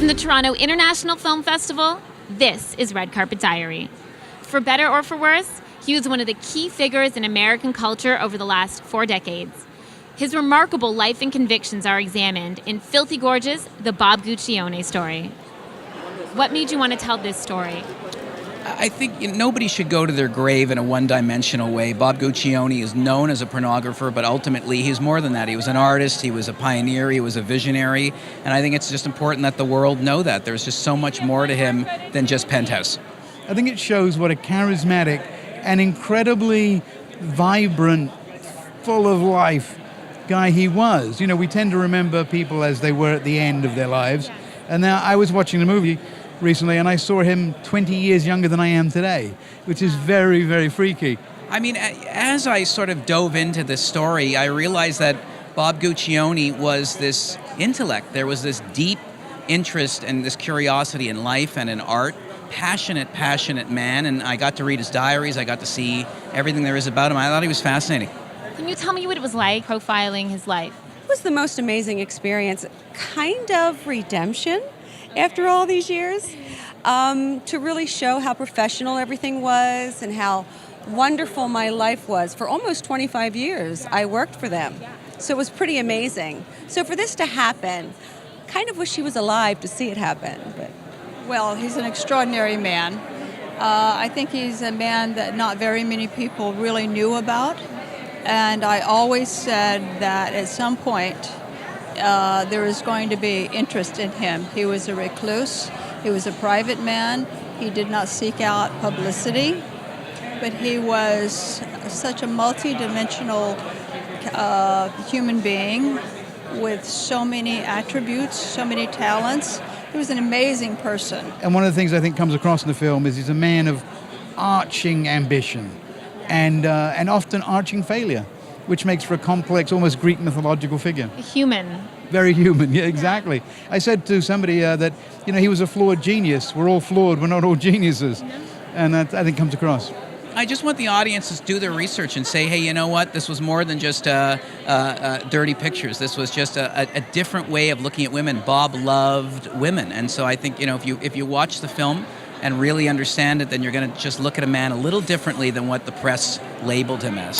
From the Toronto International Film Festival, this is Red Carpet Diary. For better or for worse, he was one of the key figures in American culture over the last 4 decades. His remarkable life and convictions are examined in Filthy Gorge's The Bob Guccione Story. What made you want to tell this story? I think nobody should go to their grave in a one-dimensional way. Bob Guccione is known as a pornographer, but ultimately he's more than that. He was an artist, he was a pioneer, he was a visionary, and I think it's just important that the world know that. There's just so much more to him than just Penthouse. I think it shows what a charismatic and incredibly vibrant, full of life guy he was. You know, we tend to remember people as they were at the end of their lives, and now I was watching the movie recently, and I saw him 20 years younger than I am today, which is very, very freaky. I mean, as I sort of dove into this story, I realized that Bob Guccione was this intellect. There was this deep interest and this curiosity in life and in art. Passionate man, and I got to read his diaries. I got to see everything there is about him. I thought he was fascinating. Can you tell me what it was like profiling his life? It was the most amazing experience. Kind of redemption after all these years, to really show how professional everything was and how wonderful my life was. For almost 25 years, I worked for them. So it was pretty amazing. So for this to happen, kind of wish he was alive to see it happen. But well, he's an extraordinary man. I think he's a man that not very many people really knew about. And I always said that at some point, there was going to be interest in him. He was a recluse. He was a private man. He did not seek out publicity, but he was such a multi-dimensional human being with so many attributes, so many talents. He was an amazing person. And one of the things I think comes across in the film is he's a man of arching ambition and often arching failure, which makes for a complex, almost Greek mythological figure. Human. Very human, yeah, exactly. I said to somebody that, you know, he was a flawed genius. We're all flawed, we're not all geniuses. And that, I think, comes across. I just want the audiences to do their research and say, hey, you know what? This was more than just dirty pictures. This was just a different way of looking at women. Bob loved women. And so I think, you know, if you watch the film and really understand it, then you're going to just look at a man a little differently than what the press labeled him as.